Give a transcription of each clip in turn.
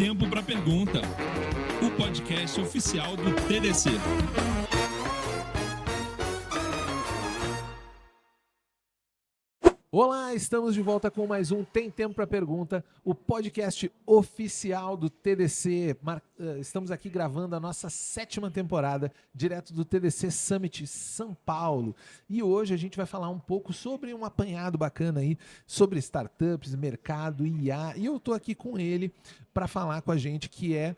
Tempo para Pergunta, o podcast oficial do TDC. Olá, estamos de volta com mais um Tem Tempo para Pergunta, o podcast oficial do TDC. Estamos aqui gravando a nossa 7ª temporada, direto do TDC Summit São Paulo. E hoje a gente vai falar um pouco sobre um apanhado bacana aí, sobre startups, mercado, IA. E eu estou aqui com ele para falar com a gente, que é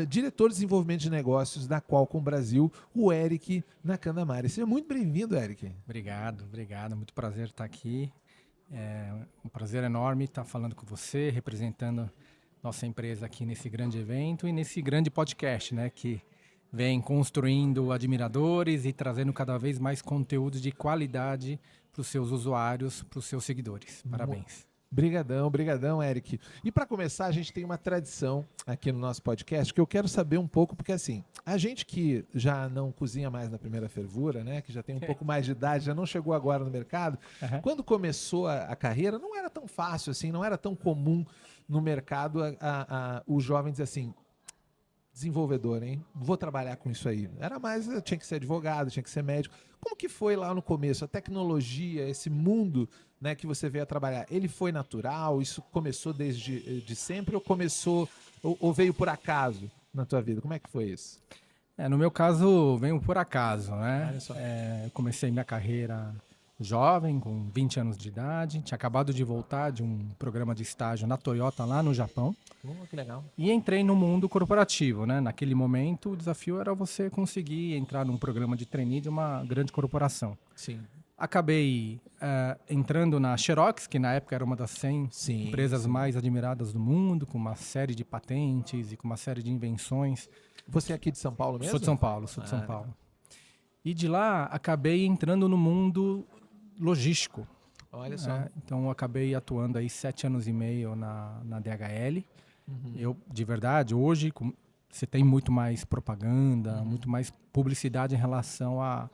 diretor de desenvolvimento de negócios da Qualcomm Brasil, o Eric Nakandamari. Seja muito bem-vindo, Eric. Obrigado. Muito prazer estar aqui. É um prazer enorme estar falando com você, representando nossa empresa aqui nesse grande evento e nesse grande podcast, né, que vem construindo admiradores e trazendo cada vez mais conteúdo de qualidade para os seus usuários, para os seus seguidores. Parabéns. Brigadão, Eric. E para começar, a gente tem uma tradição aqui no nosso podcast que eu quero saber um pouco, porque assim, a gente que já não cozinha mais na primeira fervura, né, que já tem um pouco mais de idade, já não chegou agora no mercado, quando começou a carreira, não era tão fácil assim, não era tão comum no mercado o jovem dizer assim, desenvolvedor, hein? Vou trabalhar com isso aí. Era mais, eu tinha que ser advogado, tinha que ser médico. Como que foi lá no começo? A tecnologia, esse mundo, né, que você veio a trabalhar, ele foi natural? Isso começou desde de sempre ou começou ou veio por acaso na tua vida? Como é que foi isso? No meu caso, veio por acaso, né? Olha só. Eu comecei minha carreira jovem, com 20 anos de idade. Tinha acabado de voltar de um programa de estágio na Toyota, lá no Japão. Que legal. E entrei no mundo corporativo, né? Naquele momento, o desafio era você conseguir entrar num programa de trainee de uma grande corporação. Sim. Acabei entrando na Xerox, que na época era uma das 100 empresas mais admiradas do mundo, com uma série de patentes e com uma série de invenções. Você é aqui de São Paulo mesmo? Sou de São Paulo. E de lá, acabei entrando no mundo logístico. Olha só. Então, eu acabei atuando aí 7 anos e meio na DHL. Eu, de verdade, hoje você tem muito mais propaganda, muito mais publicidade em relação à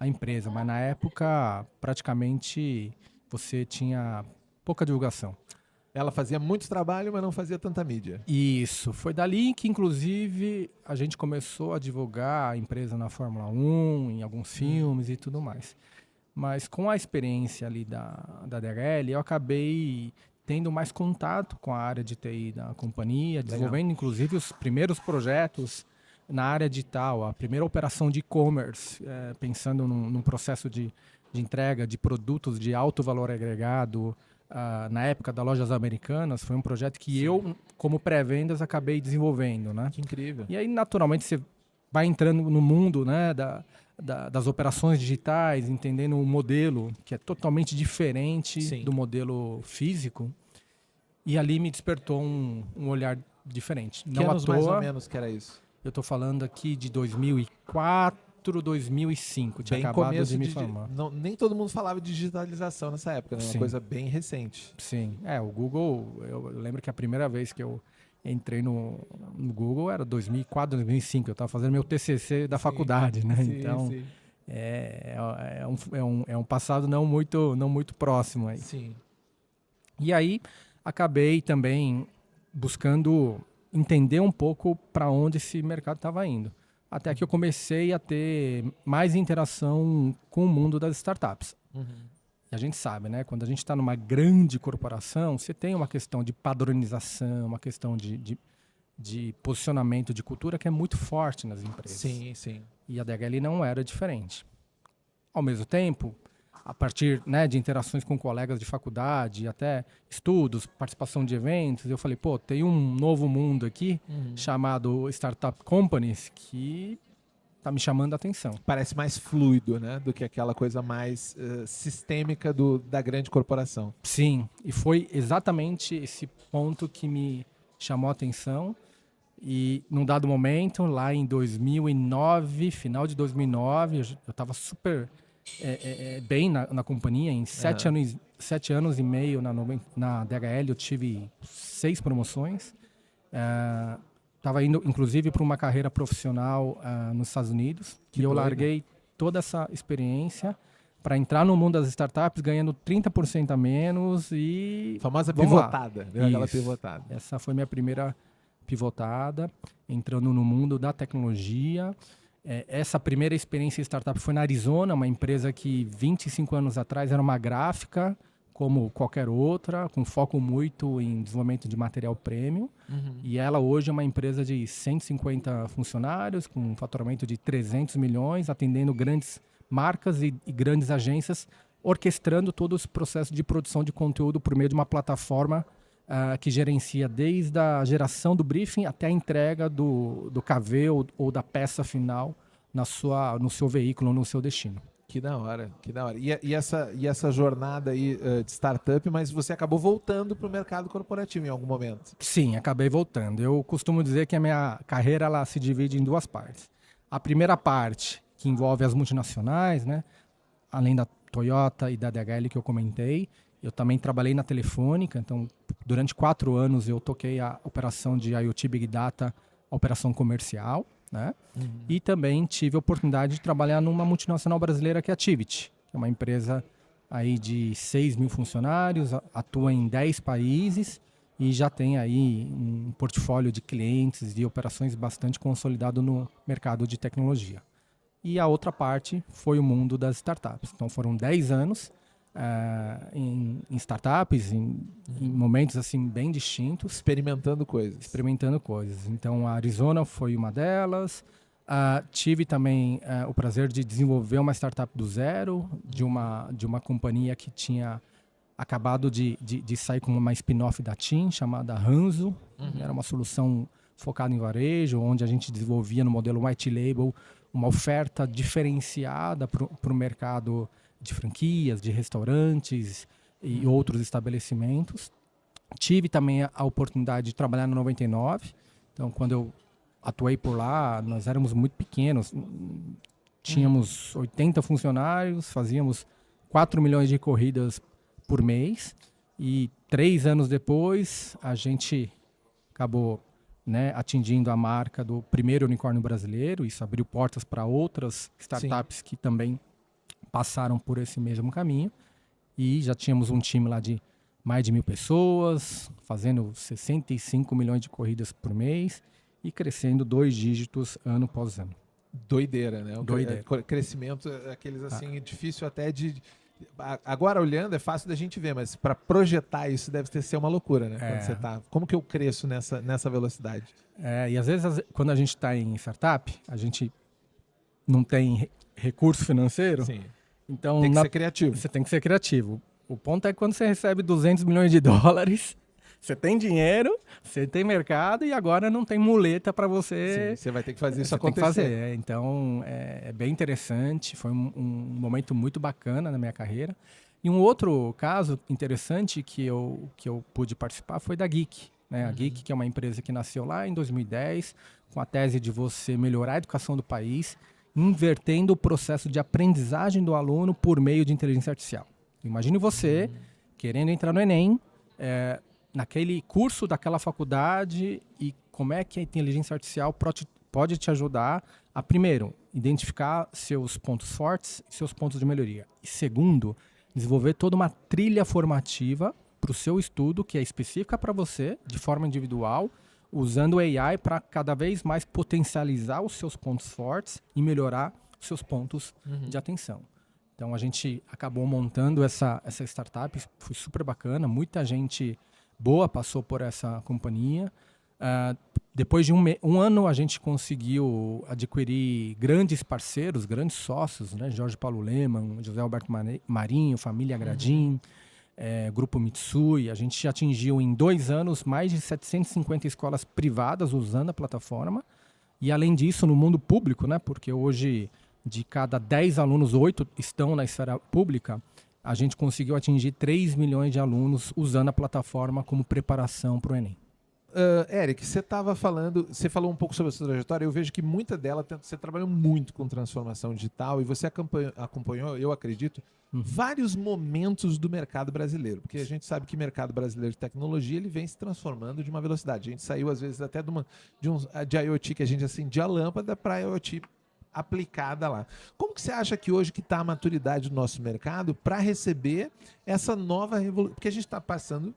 empresa, mas na época, praticamente, você tinha pouca divulgação. Ela fazia muito trabalho, mas não fazia tanta mídia. Isso, foi dali que, inclusive, a gente começou a divulgar a empresa na Fórmula 1, em alguns filmes e tudo mais. Mas com a experiência ali da DHL, eu acabei tendo mais contato com a área de TI da companhia, desenvolvendo inclusive os primeiros projetos na área digital, a primeira operação de e-commerce, pensando num processo de entrega de produtos de alto valor agregado. Na época das lojas americanas, foi um projeto que eu, como pré-vendas, acabei desenvolvendo, né? Que incrível. E aí, naturalmente, você vai entrando no mundo, né, das operações digitais, entendendo um modelo que é totalmente diferente do modelo físico. E ali me despertou um olhar diferente. Que anos mais ou menos que era isso? Eu estou falando aqui de 2004, 2005. Tinha acabado de me formar. Nem todo mundo falava de digitalização nessa época, né? Uma coisa bem recente. Sim. O Google, eu lembro que a primeira vez que eu entrei no Google era 2004, 2005. Eu estava fazendo meu TCC da faculdade, né? Então, é um passado não muito próximo aí. Sim. E aí, acabei também buscando entender um pouco para onde esse mercado estava indo. Até que eu comecei a ter mais interação com o mundo das startups. E a gente sabe, né? Quando a gente está numa grande corporação, você tem uma questão de padronização, uma questão de posicionamento de cultura que é muito forte nas empresas. Sim. E a DHL não era diferente. Ao mesmo tempo, a partir, né, de interações com colegas de faculdade, até estudos, participação de eventos, eu falei, tem um novo mundo aqui chamado Startup Companies que está me chamando a atenção. Parece mais fluido, né, do que aquela coisa mais sistêmica da grande corporação. Sim, e foi exatamente esse ponto que me chamou a atenção. E num dado momento, lá em 2009, final de 2009, eu estava super bem na companhia. Em 7 anos e meio na DHL, eu tive 6 promoções. Estava indo, inclusive, para uma carreira profissional nos Estados Unidos. E eu larguei toda essa experiência para entrar no mundo das startups ganhando 30% a menos e... Famosa pivotada. Deu aquela pivotada. Essa foi minha primeira pivotada, entrando no mundo da tecnologia. Essa primeira experiência em startup foi na Arizona, uma empresa que 25 anos atrás era uma gráfica, como qualquer outra, com foco muito em desenvolvimento de material premium. E ela hoje é uma empresa de 150 funcionários, com um faturamento de 300 milhões, atendendo grandes marcas e grandes agências, orquestrando todo esse processo de produção de conteúdo por meio de uma plataforma que gerencia desde a geração do briefing até a entrega do KV ou da peça final no seu veículo, no seu destino. Que da hora, que da hora. E essa jornada aí de startup, mas você acabou voltando para o mercado corporativo em algum momento? Sim, acabei voltando. Eu costumo dizer que a minha carreira ela se divide em duas partes. A primeira parte, que envolve as multinacionais, né? Além da Toyota e da DHL que eu comentei, eu também trabalhei na Telefônica, então durante 4 anos eu toquei a operação de IoT Big Data, a operação comercial, né? E também tive a oportunidade de trabalhar numa multinacional brasileira que é a Tivit, que é uma empresa aí de 6 mil funcionários, atua em 10 países e já tem aí um portfólio de clientes e operações bastante consolidado no mercado de tecnologia. E a outra parte foi o mundo das startups. Então foram 10 anos em startups, em momentos assim bem distintos. Experimentando coisas. Então a Arizona foi uma delas. Tive também o prazer de desenvolver uma startup do zero, de uma companhia que tinha acabado de sair com uma spin-off da TIM, chamada Ranzo. Era uma solução focada em varejo, onde a gente desenvolvia no modelo white label uma oferta diferenciada para o mercado de franquias, de restaurantes e outros estabelecimentos. Tive também a oportunidade de trabalhar no 99. Então, quando eu atuei por lá, nós éramos muito pequenos. Tínhamos 80 funcionários, fazíamos 4 milhões de corridas por mês. E 3 anos depois, a gente acabou atingindo a marca do primeiro unicórnio brasileiro. Isso abriu portas para outras startups que também passaram por esse mesmo caminho. E já tínhamos um time lá de mais de 1.000 pessoas, fazendo 65 milhões de corridas por mês e crescendo 2 dígitos ano após ano. Doideira, né? Doideira. Crescimento, aqueles assim, difícil até de... Agora, olhando, é fácil da gente ver, mas para projetar isso deve ser uma loucura, né? Quando você tá... Como que eu cresço nessa velocidade? E às vezes, quando a gente está em startup, a gente não tem recurso financeiro. Sim. Então, tem que ser criativo. Você tem que ser criativo. O ponto é que quando você recebe 200 milhões de dólares, você tem dinheiro, você tem mercado e agora não tem muleta para você... Sim, você vai ter que fazer isso acontecer. Tem que fazer. Então, é bem interessante. Foi um momento muito bacana na minha carreira. E um outro caso interessante que eu pude participar foi da Geek. Né? A Geek, que é uma empresa que nasceu lá em 2010, com a tese de você melhorar a educação do país, invertendo o processo de aprendizagem do aluno por meio de inteligência artificial. Imagine você querendo entrar no Enem, naquele curso daquela faculdade, e como é que a inteligência artificial pode te ajudar a, primeiro, identificar seus pontos fortes e seus pontos de melhoria. E segundo, desenvolver toda uma trilha formativa para o seu estudo, que é específica para você, de forma individual, usando o AI para cada vez mais potencializar os seus pontos fortes e melhorar os seus pontos de atenção. Então, a gente acabou montando essa startup, foi super bacana, muita gente boa passou por essa companhia. Depois de um ano, a gente conseguiu adquirir grandes parceiros, grandes sócios, né? Jorge Paulo Lemann, José Alberto Marinho, Família Gradim, Grupo Mitsui. A gente atingiu em 2 anos mais de 750 escolas privadas usando a plataforma. E além disso, no mundo público, né? Porque hoje, de cada 10 alunos, 8 estão na esfera pública, a gente conseguiu atingir 3 milhões de alunos usando a plataforma como preparação para o Enem. Eric, você falou um pouco sobre a sua trajetória. Eu vejo que muita dela, você trabalhou muito com transformação digital e você acompanhou, eu acredito, vários momentos do mercado brasileiro, porque a gente sabe que o mercado brasileiro de tecnologia ele vem se transformando de uma velocidade. A gente saiu às vezes até de IoT que a gente acendia a lâmpada para IoT aplicada lá. Como que você acha que hoje que está a maturidade do nosso mercado para receber essa nova revolução? Porque a gente está passando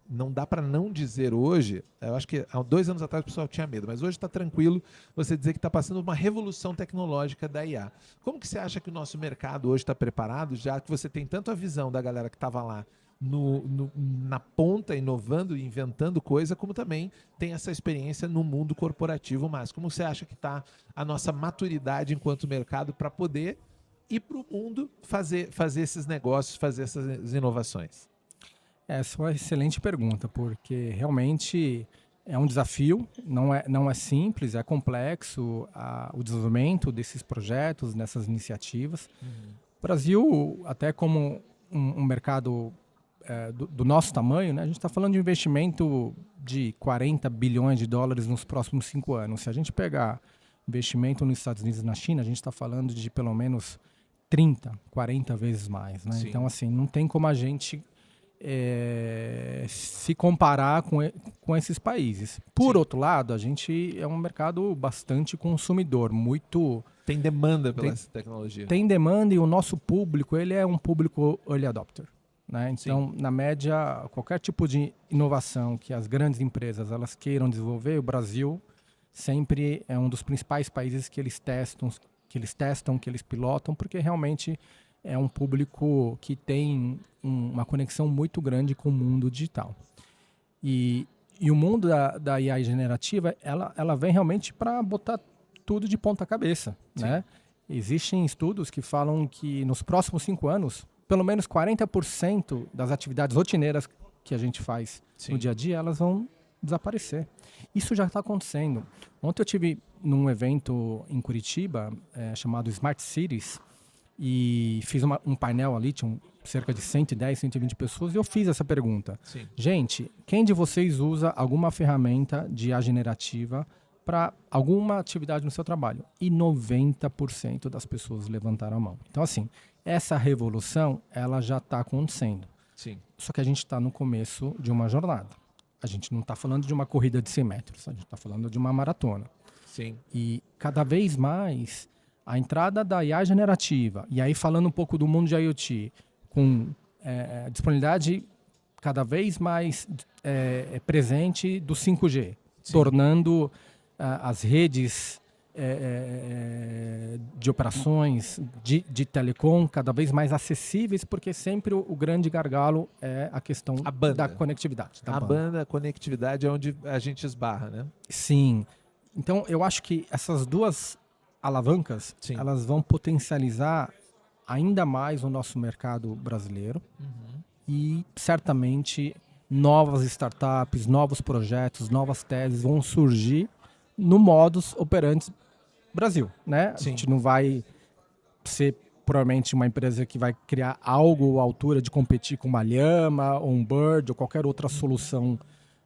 não dá para não dizer hoje, eu acho que há 2 anos atrás o pessoal tinha medo, mas hoje está tranquilo você dizer que está passando uma revolução tecnológica da IA. Como que você acha que o nosso mercado hoje está preparado, já que você tem tanto a visão da galera que estava lá na ponta, inovando e inventando coisa, como também tem essa experiência no mundo corporativo, mas como você acha que está a nossa maturidade enquanto mercado para poder ir para o mundo fazer esses negócios, fazer essas inovações? Essa é uma excelente pergunta, porque realmente é um desafio, não é simples, é complexo o desenvolvimento desses projetos, dessas iniciativas. O Brasil, até como um mercado do nosso tamanho, né, a gente está falando de um investimento de 40 bilhões de dólares nos próximos 5 anos. Se a gente pegar investimento nos Estados Unidos e na China, a gente está falando de pelo menos 30, 40 vezes mais. Né? Então, assim, não tem como a gente se comparar com esses países. Por outro lado, a gente é um mercado bastante consumidor, muito... Tem demanda pela tecnologia. Tem demanda, e o nosso público, ele é um público early adopter. Né? Então, na média, qualquer tipo de inovação que as grandes empresas elas queiram desenvolver, o Brasil sempre é um dos principais países que eles testam, que eles pilotam, porque realmente é um público que tem uma conexão muito grande com o mundo digital. E o mundo da AI generativa, ela vem realmente para botar tudo de ponta cabeça. Né? Existem estudos que falam que nos próximos 5 anos, pelo menos 40% das atividades rotineiras que a gente faz no dia a dia, elas vão desaparecer. Isso já está acontecendo. Ontem eu tive num evento em Curitiba, chamado Smart Cities, e fiz um painel ali, tinham cerca de 110, 120 pessoas, e eu fiz essa pergunta. Gente, quem de vocês usa alguma ferramenta de IA generativa para alguma atividade no seu trabalho? E 90% das pessoas levantaram a mão. Então, assim, essa revolução, ela já está acontecendo. Só que a gente está no começo de uma jornada. A gente não está falando de uma corrida de 100 metros, a gente está falando de uma maratona. E cada vez mais a entrada da IA generativa, e aí falando um pouco do mundo de IoT, com disponibilidade cada vez mais presente do 5G, tornando as redes de operações de telecom cada vez mais acessíveis, porque sempre o grande gargalo é a questão da conectividade. A conectividade é onde a gente esbarra, né? Sim. Então, eu acho que essas duas alavancas, elas vão potencializar ainda mais o nosso mercado brasileiro e, certamente, novas startups, novos projetos, novas teses vão surgir no modus operandi Brasil, né? A gente não vai ser, provavelmente, uma empresa que vai criar algo à altura de competir com uma Llama, ou um Bird, ou qualquer outra solução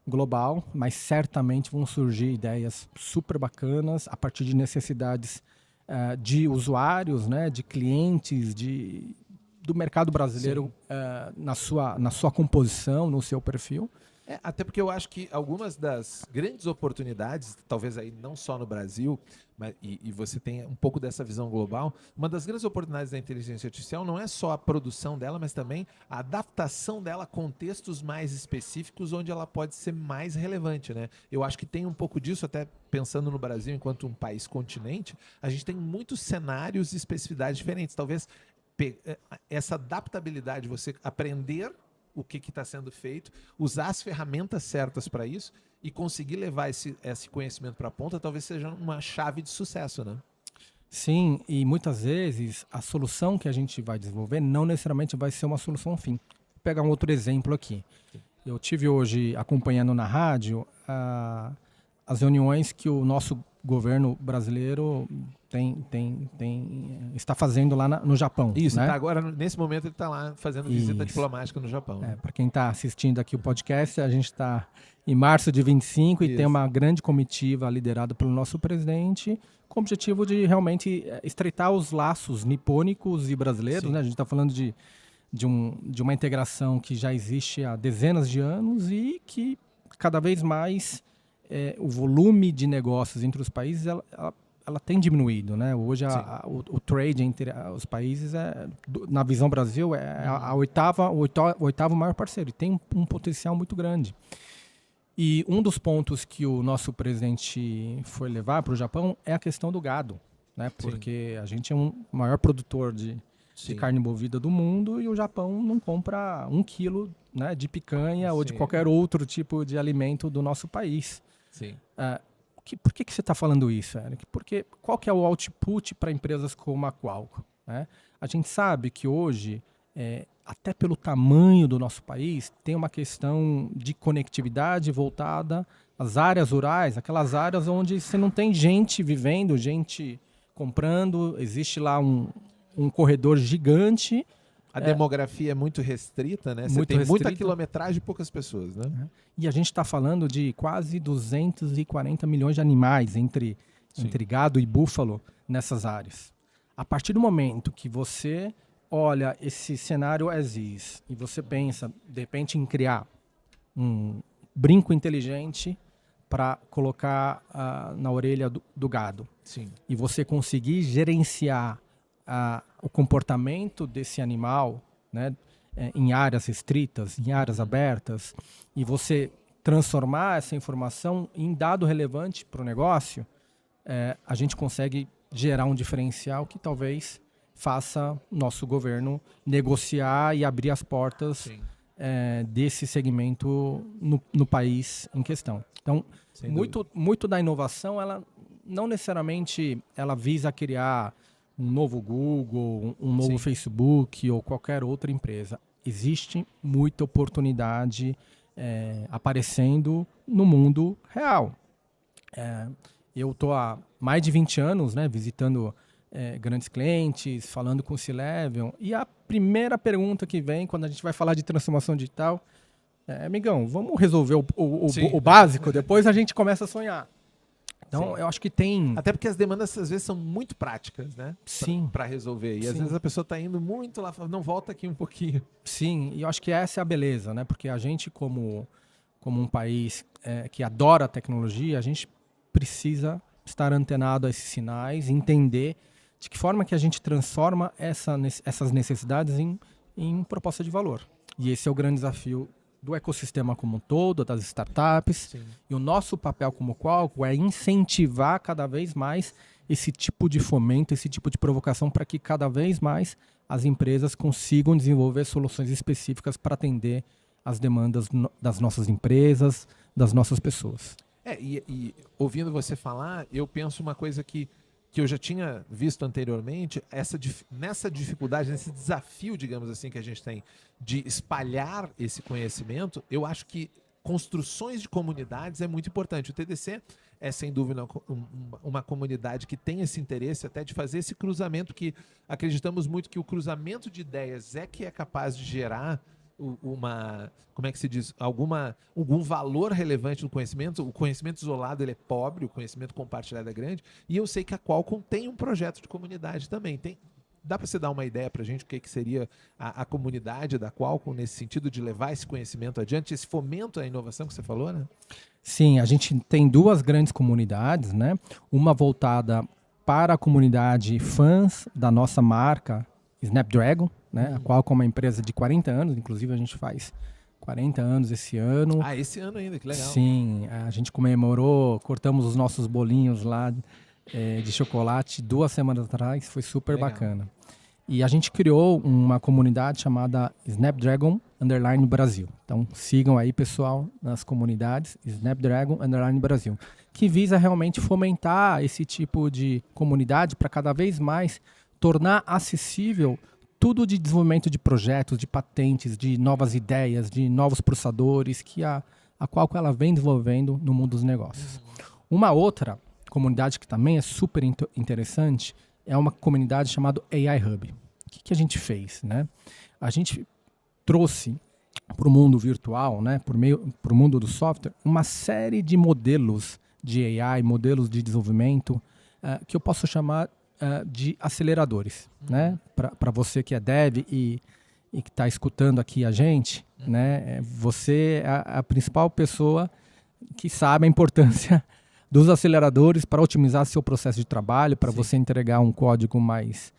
global, mas certamente vão surgir ideias super bacanas a partir de necessidades de usuários, né, de clientes, do mercado brasileiro na sua composição, no seu perfil. Até porque eu acho que algumas das grandes oportunidades, talvez aí não só no Brasil, mas, e você tem um pouco dessa visão global, uma das grandes oportunidades da inteligência artificial não é só a produção dela, mas também a adaptação dela a contextos mais específicos onde ela pode ser mais relevante, né? Eu acho que tem um pouco disso, até pensando no Brasil enquanto um país continente, a gente tem muitos cenários e especificidades diferentes. Talvez essa adaptabilidade, você aprender o que está sendo feito, usar as ferramentas certas para isso e conseguir levar esse conhecimento para a ponta, talvez seja uma chave de sucesso, né? Sim, e muitas vezes a solução que a gente vai desenvolver não necessariamente vai ser uma solução fim. Vou pegar um outro exemplo aqui. Eu tive hoje acompanhando na rádio as reuniões que o nosso governo brasileiro está fazendo lá no Japão. Isso, né? Tá agora, nesse momento, ele está lá fazendo visita diplomática no Japão. Para quem está assistindo aqui o podcast, a gente está em março de 25 e tem uma grande comitiva liderada pelo nosso presidente, com o objetivo de realmente estreitar os laços nipônicos e brasileiros. Né? A gente está falando de uma integração que já existe há dezenas de anos e que cada vez mais o volume de negócios entre os países ela tem diminuído, né? Hoje o trade entre os países, na visão Brasil, é o oitavo maior parceiro e tem um potencial muito grande. E um dos pontos que o nosso presidente foi levar para o Japão é a questão do gado, né? Porque a gente é o maior produtor de carne bovina do mundo e o Japão não compra 1 quilo, né, de picanha ou de qualquer outro tipo de alimento do nosso país. Sim. Por que você está falando isso, Eric? Porque qual que é o output para empresas como a Qualcomm, né? A gente sabe que hoje, até pelo tamanho do nosso país, tem uma questão de conectividade voltada às áreas rurais, aquelas áreas onde você não tem gente vivendo, gente comprando, existe lá um corredor gigante. A demografia é muito restrita, né? Você tem muita quilometragem e poucas pessoas, né? E a gente está falando de quase 240 milhões de animais entre gado e búfalo nessas áreas. A partir do momento que você olha esse cenário as is e você pensa, de repente, em criar um brinco inteligente para colocar na orelha do gado. Sim. E você conseguir gerenciar o comportamento desse animal, né, em áreas restritas, em áreas abertas, e você transformar essa informação em dado relevante para o negócio, a gente consegue gerar um diferencial que talvez faça nosso governo negociar e abrir as portas desse segmento no país em questão. Então, muito da inovação, ela não necessariamente ela visa criar um novo Google, um novo Facebook ou qualquer outra empresa. Existe muita oportunidade aparecendo no mundo real. Eu estou há mais de 20 anos, né, visitando grandes clientes, falando com o C-Level, e a primeira pergunta que vem quando a gente vai falar de transformação digital amigão, vamos resolver o básico, depois a gente começa a sonhar. Então, eu acho que tem... Até porque as demandas, às vezes, são muito práticas, né? Sim. Para resolver. E, às vezes, a pessoa está indo muito lá, fala, não, volta aqui um pouquinho. Sim, e eu acho que essa é a beleza, né? Porque a gente, como um país que adora a tecnologia, a gente precisa estar antenado a esses sinais, entender de que forma que a gente transforma essas necessidades em proposta de valor. E esse é o grande desafio do ecossistema como um todo, das startups. Sim. E o nosso papel como Qualcomm é incentivar cada vez mais esse tipo de fomento, esse tipo de provocação para que cada vez mais as empresas consigam desenvolver soluções específicas para atender as demandas das nossas empresas, das nossas pessoas. E ouvindo você falar, eu penso uma coisa que eu já tinha visto anteriormente, nessa dificuldade, nesse desafio, digamos assim, que a gente tem de espalhar esse conhecimento, eu acho que construções de comunidades é muito importante. O TDC é, sem dúvida, uma comunidade que tem esse interesse até de fazer esse cruzamento, que acreditamos muito que o cruzamento de ideias que é capaz de gerar como é que se diz, algum valor relevante do conhecimento. O conhecimento isolado ele é pobre, o conhecimento compartilhado é grande, e eu sei que a Qualcomm tem um projeto de comunidade também. Dá para você dar uma ideia para a gente o que seria a comunidade da Qualcomm nesse sentido de levar esse conhecimento adiante, esse fomento à inovação que você falou, né? Sim, a gente tem 2 grandes comunidades, né? Uma voltada para a comunidade fãs da nossa marca Snapdragon, né? A Qualcomm é uma empresa de 40 anos, inclusive a gente faz 40 anos esse ano. Ah, esse ano ainda, que legal. Sim, a gente comemorou, cortamos os nossos bolinhos lá de chocolate 2 semanas atrás, foi super legal. Bacana. E a gente criou uma comunidade chamada Snapdragon Brasil. Então sigam aí, pessoal, nas comunidades Snapdragon Brasil, que visa realmente fomentar esse tipo de comunidade para cada vez mais tornar acessível tudo de desenvolvimento de projetos, de patentes, de novas ideias, de novos processadores que a Qualcomm ela vem desenvolvendo no mundo dos negócios. Uma outra comunidade que também é super interessante é uma comunidade chamada AI Hub. O que a gente fez, né? A gente trouxe para o mundo virtual, né, para o mundo do software, uma série de modelos de AI, modelos de desenvolvimento que eu posso chamar de aceleradores, né? Para você que é dev e que está escutando aqui a gente, né? Você é a principal pessoa que sabe a importância dos aceleradores para otimizar seu processo de trabalho, para Sim. você entregar um código mais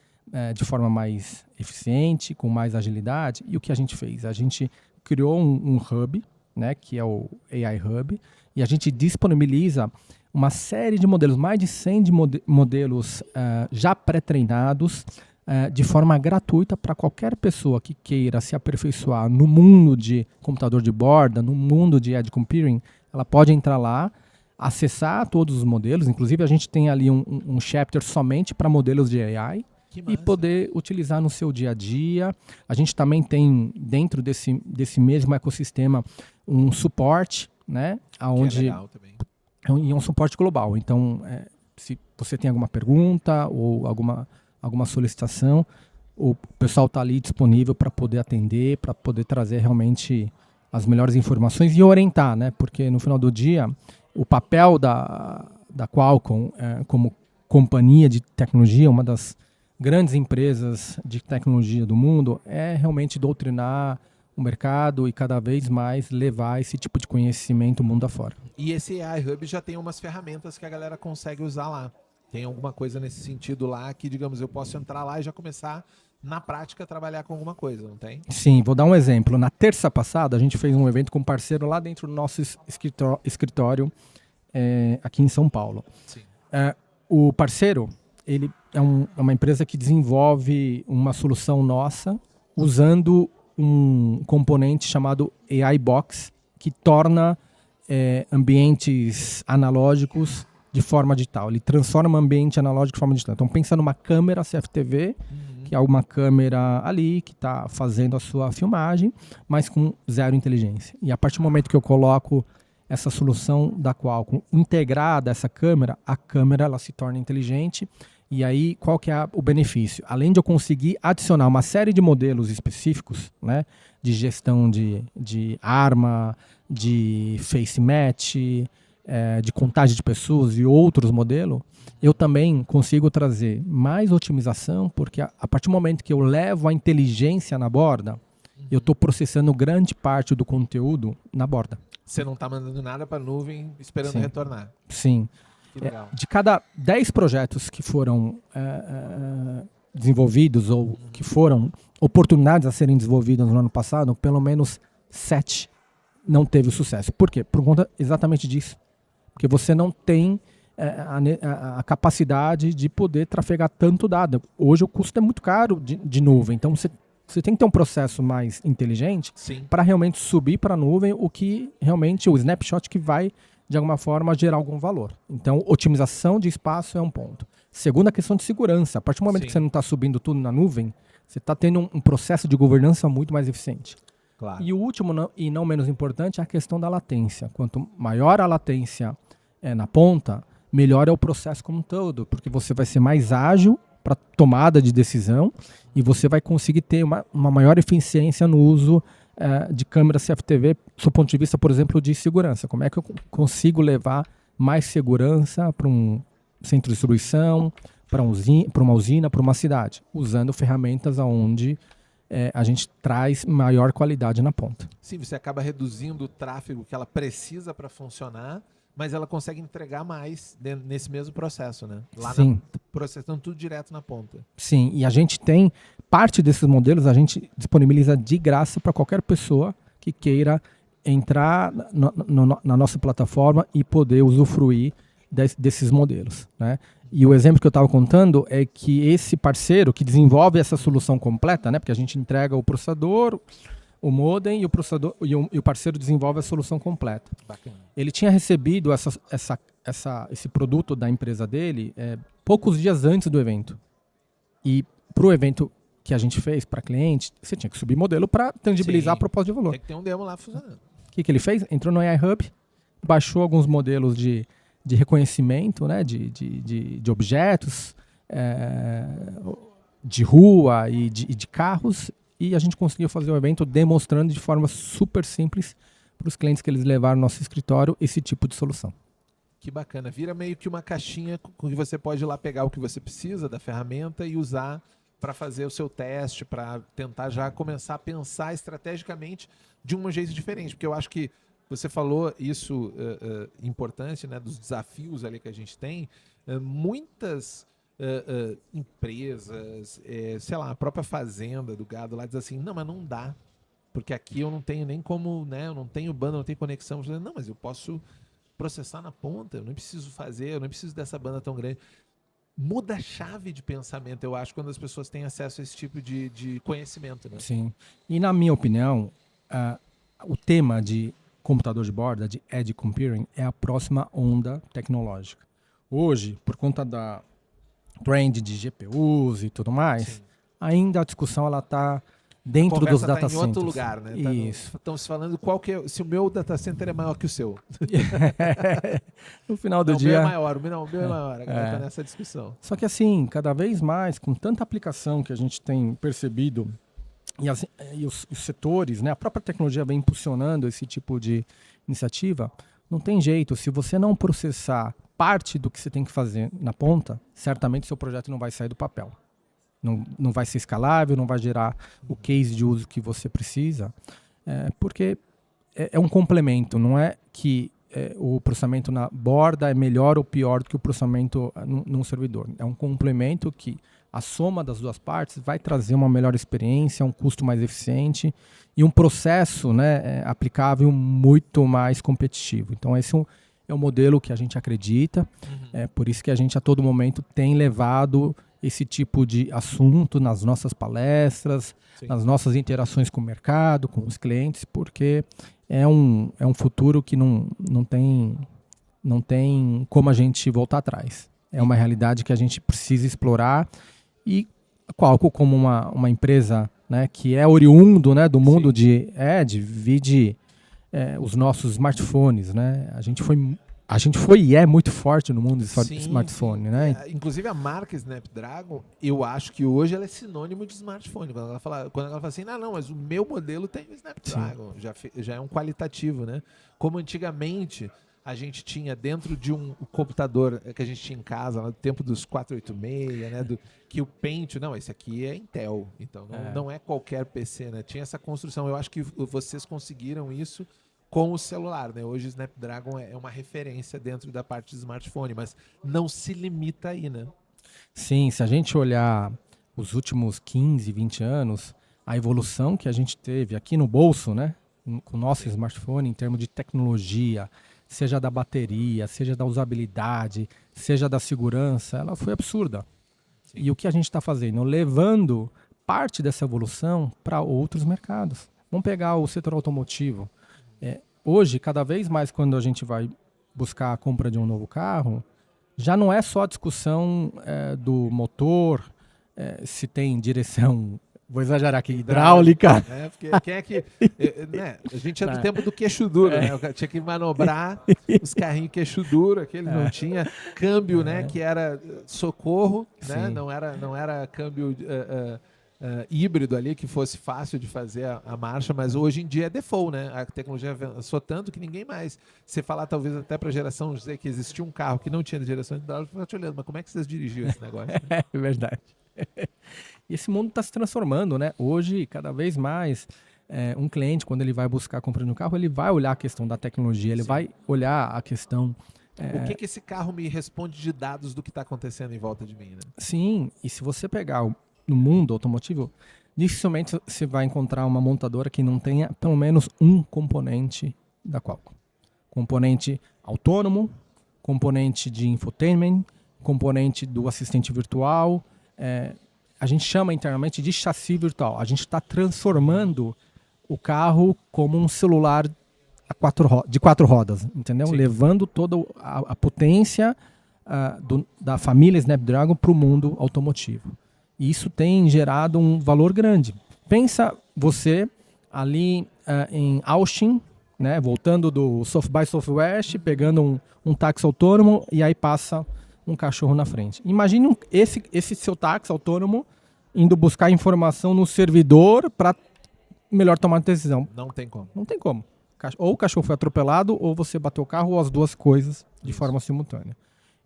de forma mais eficiente, com mais agilidade. E o que a gente fez? A gente criou um hub, né, que é o AI Hub, e a gente disponibiliza uma série de modelos, mais de 100 modelos já pré-treinados, de forma gratuita para qualquer pessoa que queira se aperfeiçoar no mundo de computador de borda, no mundo de edge computing. Ela pode entrar lá, acessar todos os modelos, inclusive a gente tem ali um chapter somente para modelos de AI, e poder utilizar no seu dia a dia. A gente também tem, dentro desse mesmo ecossistema, um suporte, né, onde, que é legal também. E um suporte global. Então, se você tem alguma pergunta ou alguma solicitação, o pessoal está ali disponível para poder atender, para poder trazer realmente as melhores informações e orientar, né? Porque no final do dia, o papel da Qualcomm como companhia de tecnologia, uma das grandes empresas de tecnologia do mundo, é realmente doutrinar o mercado e cada vez mais levar esse tipo de conhecimento mundo afora. E esse AI Hub já tem umas ferramentas que a galera consegue usar lá. Tem alguma coisa nesse sentido lá que, digamos, eu posso entrar lá e já começar, na prática, a trabalhar com alguma coisa, não tem? Sim, vou dar um exemplo. Na terça passada, a gente fez um evento com um parceiro lá dentro do nosso escritório aqui em São Paulo. Sim. O parceiro, ele é uma empresa que desenvolve uma solução nossa usando um componente chamado AI Box, que torna ambientes analógicos de forma digital. Ele transforma o ambiente analógico de forma digital. Então pensa numa câmera CFTV, que é uma câmera ali que está fazendo a sua filmagem, mas com zero inteligência. E a partir do momento que eu coloco essa solução da Qualcomm integrada a essa câmera, a câmera ela se torna inteligente. E aí, qual que é o benefício? Além de eu conseguir adicionar uma série de modelos específicos, né, de gestão de arma, de face match, de contagem de pessoas e outros modelos, eu também consigo trazer mais otimização, porque a partir do momento que eu levo a inteligência na borda, eu estou processando grande parte do conteúdo na borda. Você não está mandando nada para a nuvem esperando Sim. retornar. Sim. Que legal. De cada 10 projetos que foram desenvolvidos ou que foram oportunidades a serem desenvolvidas no ano passado, pelo menos 7 não teve sucesso. Por quê? Por conta exatamente disso. Porque você não tem a capacidade de poder trafegar tanto dado. Hoje o custo é muito caro de nuvem, então você tem que ter um processo mais inteligente para realmente subir para a nuvem o realmente o snapshot que vai de alguma forma gerar algum valor. Então, otimização de espaço é um ponto. Segunda, a questão de segurança. A partir do momento que você não está subindo tudo na nuvem, você está tendo um processo de governança muito mais eficiente. Claro. E o último, e não menos importante, é a questão da latência. Quanto maior a latência na ponta, melhor é o processo como um todo, porque você vai ser mais ágil para tomada de decisão e você vai conseguir ter uma maior eficiência no uso de câmera CFTV, do ponto de vista, por exemplo, de segurança. Como é que eu consigo levar mais segurança para um centro de distribuição, para uma usina, para uma cidade, usando ferramentas onde a gente traz maior qualidade na ponta. Sim, você acaba reduzindo o tráfego que ela precisa para funcionar, mas ela consegue entregar mais nesse mesmo processo, né? Lá Sim. Processando tudo direto na ponta. Sim, e a gente tem parte desses modelos, a gente disponibiliza de graça para qualquer pessoa que queira entrar na nossa plataforma e poder usufruir desses modelos, né? E o exemplo que eu estava contando é que esse parceiro que desenvolve essa solução completa, né? Porque a gente entrega o processador, o modem e o processador e o parceiro desenvolve a solução completa. Bacana. Ele tinha recebido esse produto da empresa dele poucos dias antes do evento. E para o evento que a gente fez para cliente, você tinha que subir modelo para tangibilizar a proposta de valor. Tem que ter um demo lá funcionando. O que ele fez? Entrou no AI Hub, baixou alguns modelos de reconhecimento, né, de objetos, de rua e de carros, e a gente conseguiu fazer o evento demonstrando de forma super simples para os clientes que eles levaram no nosso escritório esse tipo de solução. Que bacana. Vira meio que uma caixinha com que você pode ir lá pegar o que você precisa da ferramenta e usar para fazer o seu teste, para tentar já começar a pensar estrategicamente de um jeito diferente. Porque eu acho que Você falou isso importante, né, dos desafios ali que a gente tem. Muitas empresas, sei lá, a própria fazenda do gado lá diz assim, não, mas não dá, porque aqui eu não tenho nem como, né, eu não tenho banda, não tenho conexão. Não, mas eu posso processar na ponta, eu não preciso fazer, eu não preciso dessa banda tão grande. Muda a chave de pensamento, eu acho, quando as pessoas têm acesso a esse tipo de conhecimento, né? Sim. E na minha opinião, o tema de computador de borda, de edge computing, é a próxima onda tecnológica. Hoje, por conta da trend de GPUs e tudo mais, Sim. ainda a discussão ela está dentro dos data em centers. outro lugar, né? Isso. Estão se falando qual que é, se o meu data center é maior que o seu. No final do não, dia... O meu é maior, o meu é maior. A galera está nessa discussão. Só que assim, cada vez mais, com tanta aplicação que a gente tem percebido, e os setores, né, a própria tecnologia vem impulsionando esse tipo de iniciativa, não tem jeito. Se você não processar parte do que você tem que fazer na ponta, certamente seu projeto não vai sair do papel. Não vai ser escalável, não vai gerar o case de uso que você precisa, porque é um complemento, não é que o processamento na borda é melhor ou pior do que o processamento num servidor. É um complemento que a soma das duas partes vai trazer uma melhor experiência, um custo mais eficiente e um processo, né, aplicável muito mais competitivo. Então esse é um modelo que a gente acredita, é por isso que a gente a todo momento tem levado esse tipo de assunto nas nossas palestras, Sim. nas nossas interações com o mercado, com os clientes, porque é um futuro que não tem como a gente voltar atrás. É uma realidade que a gente precisa explorar e a Qualcomm, como uma empresa, né, que é oriundo, né, do mundo de vide os nossos smartphones, né? A gente foi e é muito forte no mundo do smartphone, sim. né? Inclusive a marca Snapdragon, eu acho que hoje ela é sinônimo de smartphone. Quando ela fala assim, não, mas o meu modelo tem o Snapdragon, já é um qualitativo, né? Como antigamente a gente tinha dentro de um computador que a gente tinha em casa, no tempo dos 486, né? Que o Pentium, não, esse aqui é Intel, então não é qualquer PC, né? Tinha essa construção. Eu acho que vocês conseguiram isso com o celular, né? Hoje o Snapdragon é uma referência dentro da parte de smartphone, mas não se limita aí, né? Sim, se a gente olhar os últimos 15, 20 anos, a evolução que a gente teve aqui no bolso, né? Com o nosso smartphone, em termos de tecnologia, seja da bateria, seja da usabilidade, seja da segurança, ela foi absurda. Sim. E o que a gente está fazendo? Levando parte dessa evolução para outros mercados. Vamos pegar o setor automotivo. Hoje, cada vez mais, quando a gente vai buscar a compra de um novo carro, já não é só a discussão do motor, se tem direção, vou exagerar aqui, hidráulica. Porque quem é que... né, a gente é do tempo do queixo duro, né? Tinha que manobrar os carrinhos queixo duro, aquele não tinha câmbio, né? Que era socorro, né? Não era câmbio... híbrido ali, que fosse fácil de fazer a marcha, mas hoje em dia é default, né? A tecnologia avançou tanto que ninguém mais... Você falar talvez até para a geração, dizer que existia um carro que não tinha direção hidráulica, fica te olhando, mas como é que vocês dirigiam esse negócio? Né? É verdade. E esse mundo está se transformando, né? Hoje, cada vez mais, um cliente, quando ele vai buscar a compra de um carro, ele vai olhar a questão da tecnologia, ele vai olhar a questão... O que esse carro me responde de dados do que está acontecendo em volta de mim, né? Sim, e se você pegar no mundo automotivo, dificilmente você vai encontrar uma montadora que não tenha pelo menos um componente da Qualcomm. Componente autônomo, componente de infotainment, componente do assistente virtual. A gente chama internamente de chassi virtual. A gente está transformando o carro como um celular de 4 rodas, entendeu? Sim. Levando toda a potência da família Snapdragon para o mundo automotivo. E isso tem gerado um valor grande. Pensa você ali em Austin, né, voltando do South by Southwest, pegando um táxi autônomo e aí passa um cachorro na frente. Imagine esse seu táxi autônomo indo buscar informação no servidor para melhor tomar decisão. Não tem como. Não tem como. Ou o cachorro foi atropelado ou você bateu o carro ou as duas coisas de forma simultânea.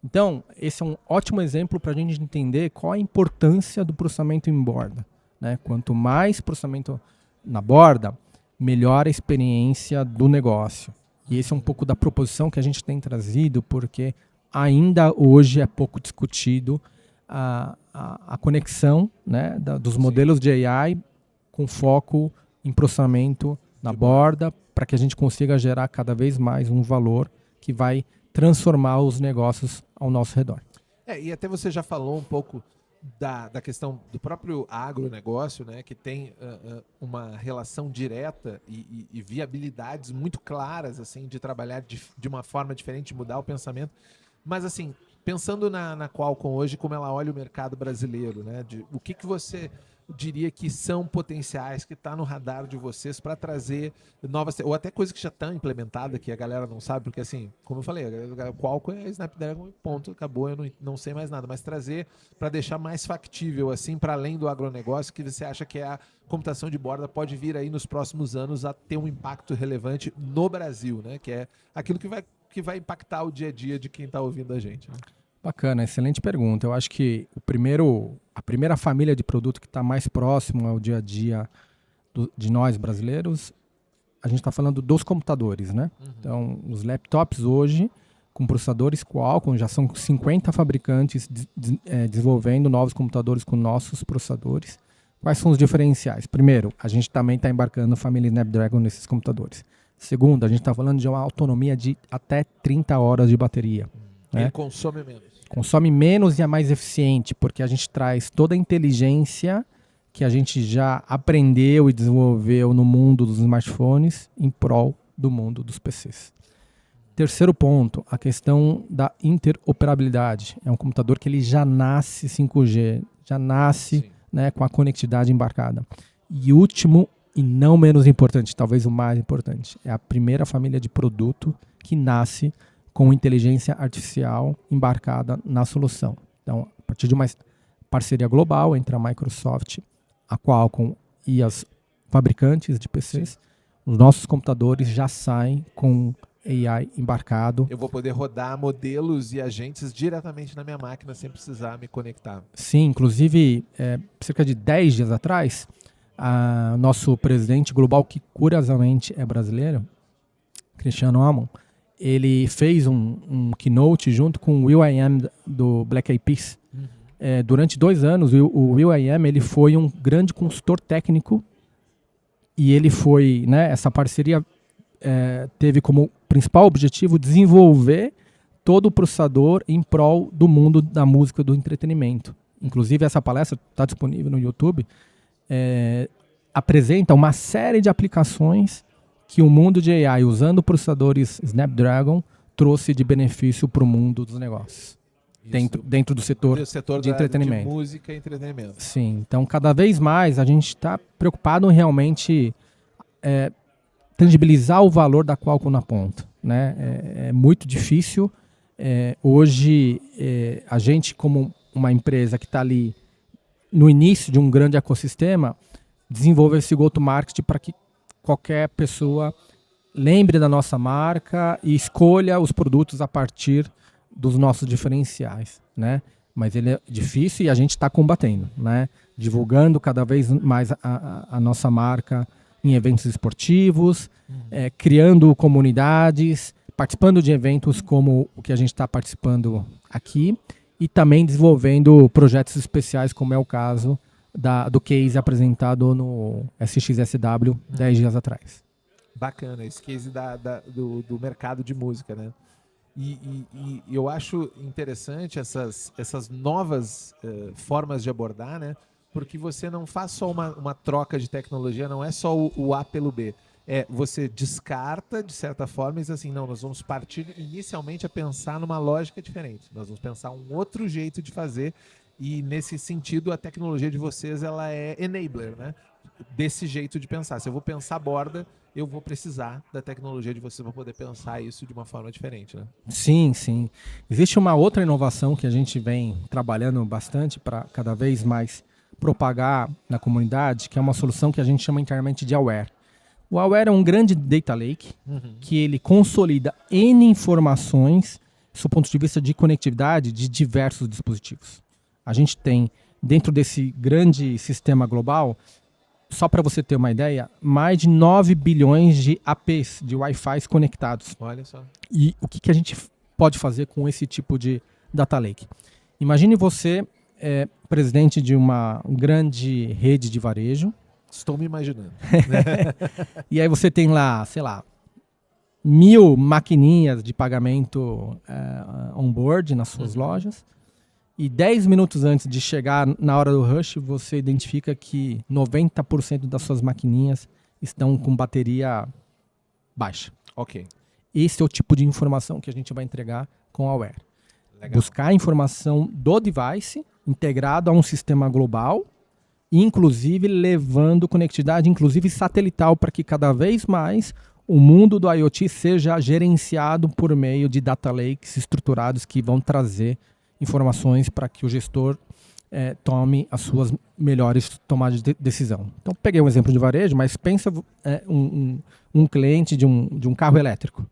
Então, esse é um ótimo exemplo para a gente entender qual a importância do processamento em borda, né? Quanto mais processamento na borda, melhor a experiência do negócio. E esse é um pouco da proposição que a gente tem trazido, porque ainda hoje é pouco discutido a conexão, né, dos modelos de AI com foco em processamento na borda, para que a gente consiga gerar cada vez mais um valor que vai transformar os negócios ao nosso redor. E até você já falou um pouco da questão do próprio agronegócio, né, que tem uma relação direta e viabilidades muito claras assim, de trabalhar de uma forma diferente, de mudar o pensamento. Mas assim, pensando na Qualcomm hoje, como ela olha o mercado brasileiro, né, o que você diria que são potenciais, que está no radar de vocês para trazer novas, ou até coisas que já estão implementadas, que a galera não sabe, porque assim, como eu falei, a Qualcomm é Snapdragon, ponto, acabou, eu não sei mais nada, mas trazer para deixar mais factível, assim, para além do agronegócio, que você acha que a computação de borda pode vir aí nos próximos anos a ter um impacto relevante no Brasil, né, que é aquilo que vai impactar o dia a dia de quem está ouvindo a gente, né? Bacana, excelente pergunta. Eu acho que a primeira família de produto que está mais próximo ao dia a dia de nós brasileiros, a gente está falando dos computadores, né? Então, os laptops hoje, com processadores Qualcomm, já são 50 fabricantes desenvolvendo novos computadores com nossos processadores. Quais são os diferenciais? Primeiro, a gente também está embarcando a família Snapdragon nesses computadores. Segundo, a gente está falando de uma autonomia de até 30 horas de bateria. Ele consome menos. Consome menos e é mais eficiente, porque a gente traz toda a inteligência que a gente já aprendeu e desenvolveu no mundo dos smartphones em prol do mundo dos PCs. Terceiro ponto, a questão da interoperabilidade. É um computador que ele já nasce 5G, já nasce, né, com a conectividade embarcada. E último, e não menos importante, talvez o mais importante, é a primeira família de produto que nasce com inteligência artificial embarcada na solução. Então, a partir de uma parceria global entre a Microsoft, a Qualcomm e as fabricantes de PCs, os nossos computadores já saem com AI embarcado. Eu vou poder rodar modelos e agentes diretamente na minha máquina sem precisar me conectar. Sim, inclusive, cerca de 10 dias atrás, nosso presidente global, que curiosamente é brasileiro, Cristiano Amon, ele fez um keynote junto com o will.i.am do Black Eyed Peas. Durante 2 anos, o will.i.am ele foi um grande consultor técnico e ele foi, né, essa parceria teve como principal objetivo desenvolver todo o processador em prol do mundo da música e do entretenimento. Inclusive, essa palestra está disponível no YouTube, apresenta uma série de aplicações que o mundo de AI, usando processadores Snapdragon, trouxe de benefício para o mundo dos negócios. Dentro do setor de entretenimento. De música e entretenimento. Sim, então cada vez mais a gente está preocupado em realmente tangibilizar o valor da Qualcomm na ponta, né? É muito difícil. Hoje, a gente, como uma empresa que está ali no início de um grande ecossistema, desenvolver esse go-to-market para que qualquer pessoa lembre da nossa marca e escolha os produtos a partir dos nossos diferenciais, né? Mas ele é difícil e a gente está combatendo, né? Divulgando cada vez mais a nossa marca em eventos esportivos, criando comunidades, participando de eventos como o que a gente está participando aqui e também desenvolvendo projetos especiais, como é o caso do case apresentado no SXSW 10 dias atrás. Bacana, esse case do mercado de música, né? E eu acho interessante essas novas formas de abordar, né? Porque você não faz só uma troca de tecnologia, não é só o A pelo B. Você descarta, de certa forma, e diz assim, não, nós vamos partir inicialmente a pensar numa lógica diferente. Nós vamos pensar um outro jeito de fazer. E, nesse sentido, a tecnologia de vocês ela é enabler, né? Desse jeito de pensar. Se eu vou pensar borda, eu vou precisar da tecnologia de vocês para poder pensar isso de uma forma diferente, né? Sim, sim. Existe uma outra inovação que a gente vem trabalhando bastante para cada vez mais propagar na comunidade, que é uma solução que a gente chama internamente de Aware. O Aware é um grande data lake que ele consolida N informações do ponto de vista de conectividade de diversos dispositivos. A gente tem, dentro desse grande sistema global, só para você ter uma ideia, mais de 9 bilhões de APs, de Wi-Fi conectados. Olha só. E o que a gente pode fazer com esse tipo de data lake? Imagine você, presidente de uma grande rede de varejo. Estou me imaginando. E aí você tem lá, sei lá, 1000 maquininhas de pagamento on-board nas suas lojas. E 10 minutos antes de chegar na hora do rush, você identifica que 90% das suas maquininhas estão com bateria baixa. Ok. Esse é o tipo de informação que a gente vai entregar com a Aware. Legal. Buscar a informação do device integrado a um sistema global, inclusive levando conectividade, inclusive satelital, para que cada vez mais o mundo do IoT seja gerenciado por meio de data lakes estruturados que vão trazer informações para que o gestor tome as suas melhores tomadas de decisão. Então, peguei um exemplo de varejo, mas pensa um cliente de um carro elétrico.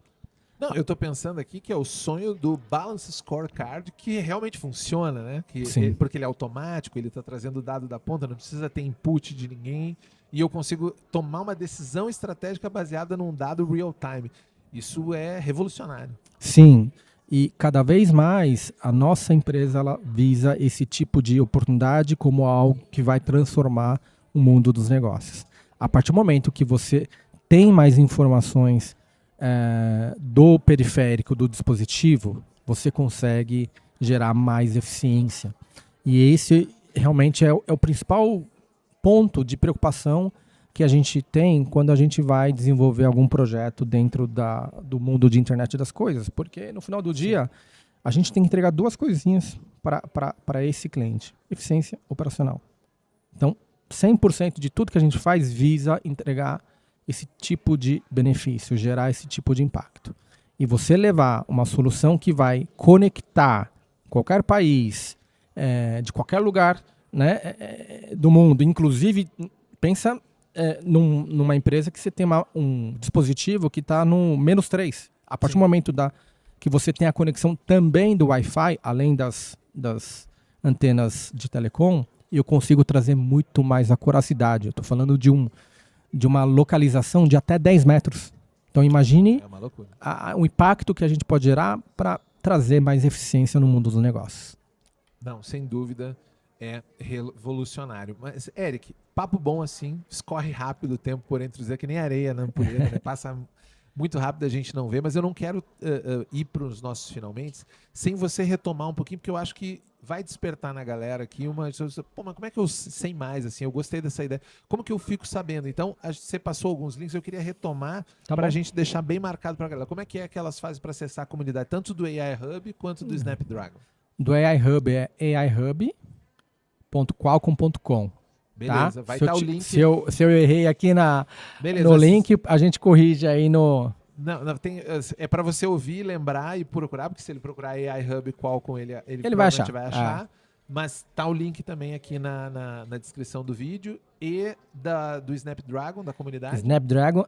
Não, eu estou pensando aqui que é o sonho do Balance Scorecard, que realmente funciona, né? Porque ele é automático, ele está trazendo o dado da ponta, não precisa ter input de ninguém, e eu consigo tomar uma decisão estratégica baseada num dado real time. Isso é revolucionário. Sim. E cada vez mais a nossa empresa ela visa esse tipo de oportunidade como algo que vai transformar o mundo dos negócios. A partir do momento que você tem mais informações do periférico, do dispositivo, você consegue gerar mais eficiência. E esse realmente é o principal ponto de preocupação que a gente tem quando a gente vai desenvolver algum projeto dentro do mundo de internet das coisas. Porque no final do dia, a gente tem que entregar duas coisinhas para esse cliente. Eficiência operacional. Então, 100% de tudo que a gente faz visa entregar esse tipo de benefício, gerar esse tipo de impacto. E você levar uma solução que vai conectar qualquer país, de qualquer lugar, né, do mundo, inclusive, pensa numa empresa que você tem um dispositivo que está no -3. A partir do momento que você tem a conexão também do Wi-Fi, além das antenas de telecom, eu consigo trazer muito mais acuracidade. Eu estou falando de uma localização de até 10 metros. Então imagine o impacto que a gente pode gerar para trazer mais eficiência no mundo dos negócios. Não, sem dúvida. É revolucionário. Mas, Eric, papo bom assim, escorre rápido o tempo por entre os... É que nem areia na ampulheta, né? Passa muito rápido, a gente não vê, mas eu não quero ir para os nossos finalmente sem você retomar um pouquinho, porque eu acho que vai despertar na galera aqui uma... Pô, mas como é que eu sei mais, assim? Eu gostei dessa ideia. Como que eu fico sabendo? Então, você passou alguns links, eu queria retomar para a gente deixar bem marcado para a galera. Como é que elas fazem para acessar a comunidade, tanto do AI Hub quanto do Snapdragon? Do AI Hub é aihub.qualcomm.com. Beleza, tá? Vai estar o link. Se eu errei aqui no link, a gente corrige aí no... Não, é para você ouvir, lembrar e procurar, porque se ele procurar AI Hub Qualcomm, ele vai achar. Mas tá o link também aqui na descrição do vídeo e do Snapdragon, da comunidade. Snapdragon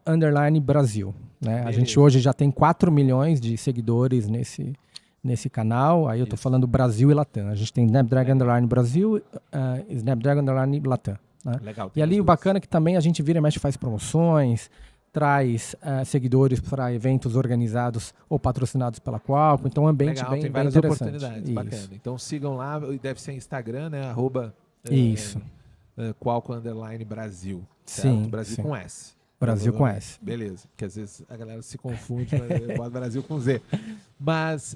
Brasil. Né? A gente hoje já tem 4 milhões de seguidores nesse canal. Aí eu tô falando Brasil e Latam. A gente tem Snapdragon Brasil, Snapdragon Latam. Né? Legal. E ali o bacana é que também a gente vira e mexe, faz promoções, traz seguidores para eventos organizados ou patrocinados pela Qualcomm. Então, um ambiente bem interessante. Oportunidades. Isso. Bacana. Então, sigam lá. Deve ser Instagram, né? Isso. Qualcomm Brasil. Sim. Brasil sim. com S. Brasil com S. Beleza. Porque às vezes a galera se confunde, mas eu boto Brasil com Z. Mas,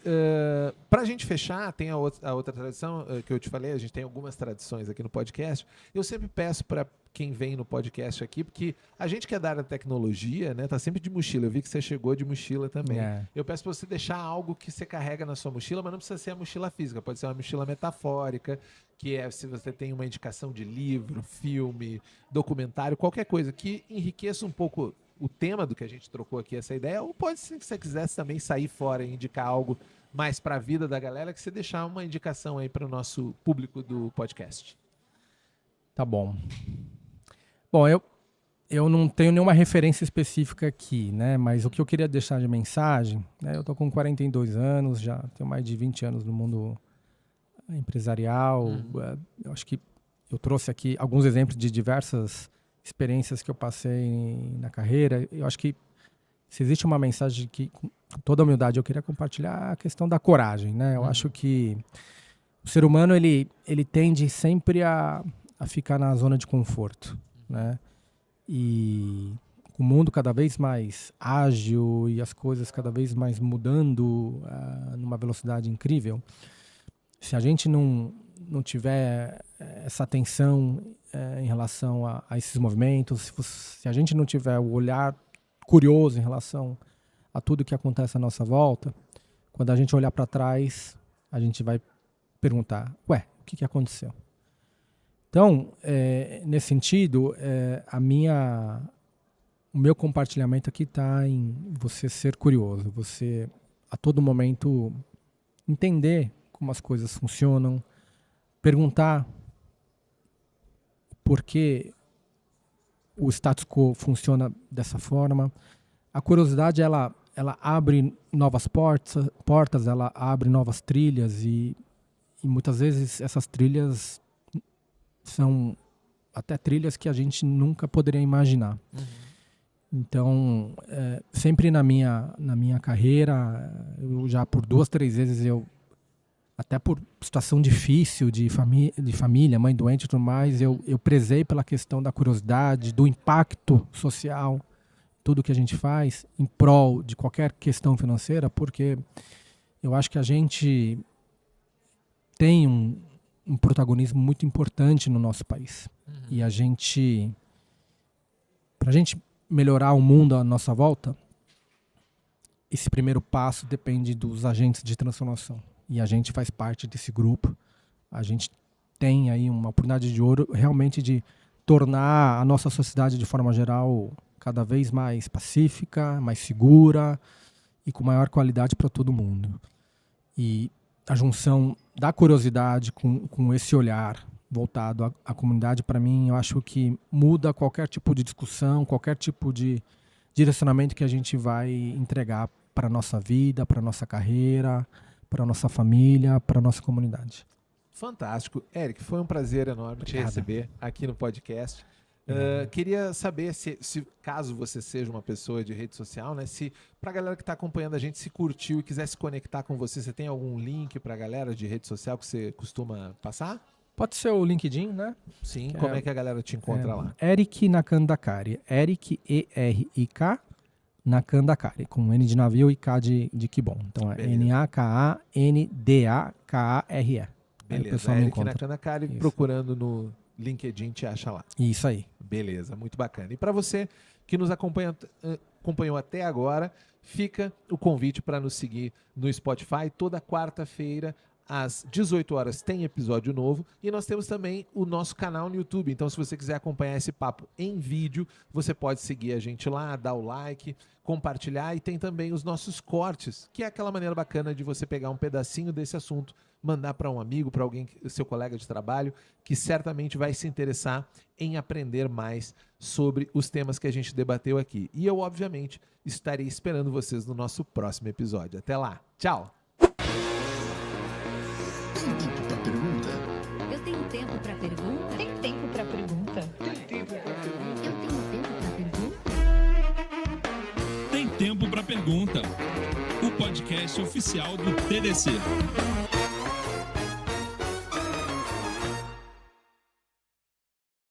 para a gente fechar, tem a outra tradição que eu te falei, a gente tem algumas tradições aqui no podcast. Eu sempre peço para quem vem no podcast aqui, porque a gente que é da área da tecnologia, né, tá sempre de mochila. Eu vi que você chegou de mochila também. Eu peço para você deixar algo que você carrega na sua mochila, mas não precisa ser a mochila física, pode ser uma mochila metafórica, que é se você tem uma indicação de livro, filme, documentário, qualquer coisa que enriqueça um pouco o tema do que a gente trocou aqui, essa ideia, ou pode ser que você quisesse também sair fora e indicar algo mais para a vida da galera, que você deixar uma indicação aí para o nosso público do podcast. Tá bom. Bom, eu não tenho nenhuma referência específica aqui, né? Mas o que eu queria deixar de mensagem, né? Eu tô com 42 anos, já tenho mais de 20 anos no mundo empresarial. Eu acho que eu trouxe aqui alguns exemplos de diversas experiências que eu passei na carreira, eu acho que se existe uma mensagem que, com toda humildade, eu queria compartilhar, a questão da coragem, né? Eu acho que o ser humano, ele tende sempre a ficar na zona de conforto, né? E o mundo cada vez mais ágil e as coisas cada vez mais mudando numa velocidade incrível, se a gente não tiver essa atenção em relação a esses movimentos, se a gente não tiver o olhar curioso em relação a tudo que acontece à nossa volta, quando a gente olhar para trás, a gente vai perguntar, o que aconteceu? Então, nesse sentido, o meu compartilhamento aqui está em você ser curioso, você a todo momento entender como as coisas funcionam, perguntar por que o status quo funciona dessa forma. A curiosidade, ela abre novas portas, ela abre novas trilhas e muitas vezes essas trilhas são até trilhas que a gente nunca poderia imaginar. Então, sempre na minha carreira, eu já por 2, 3 vezes, até por situação difícil de família, mãe doente e tudo mais, eu prezei pela questão da curiosidade, do impacto social, tudo que a gente faz em prol de qualquer questão financeira, porque eu acho que a gente tem um protagonismo muito importante no nosso país. E pra gente melhorar o mundo à nossa volta, esse primeiro passo depende dos agentes de transformação. E a gente faz parte desse grupo. A gente tem aí uma oportunidade de ouro realmente de tornar a nossa sociedade, de forma geral, cada vez mais pacífica, mais segura e com maior qualidade para todo mundo. E a junção da curiosidade com esse olhar voltado à comunidade, para mim, eu acho que muda qualquer tipo de discussão, qualquer tipo de direcionamento que a gente vai entregar para a nossa vida, para a nossa carreira, para a nossa família, para a nossa comunidade. Fantástico. Eric, foi um prazer enorme te receber aqui no podcast. Queria saber se caso você seja uma pessoa de rede social, né, se pra galera que está acompanhando a gente, se curtiu e quiser se conectar com você tem algum link pra galera de rede social que você costuma passar? Pode ser o LinkedIn, né? Sim, como é que a galera te encontra lá? Eric Nakandakari. Eric, E-R-I-K, Nakandakari, com N de navio e K de que bom. Então é N-A-K-A-N-D-A-K-A-R-E. Beleza, Eric Nakandakari, procurando no LinkedIn, te acha lá. Isso aí. Beleza, muito bacana. E para você que nos acompanhou até agora, fica o convite para nos seguir no Spotify. Toda quarta-feira, às 18 horas, tem episódio novo. E nós temos também o nosso canal no YouTube. Então, se você quiser acompanhar esse papo em vídeo, você pode seguir a gente lá, dar o like, compartilhar. E tem também os nossos cortes, que é aquela maneira bacana de você pegar um pedacinho desse assunto, mandar para um amigo, para alguém, seu colega de trabalho, que certamente vai se interessar em aprender mais sobre os temas que a gente debateu aqui. E eu, obviamente, estarei esperando vocês no nosso próximo episódio. Até lá. Tchau! Tem tempo pra pergunta? Eu tenho tempo pra pergunta? Tem tempo pra pergunta? Tem tempo pra pergunta? Eu tenho tempo pra pergunta? Tem Tempo pra Pergunta, o podcast oficial do TDC.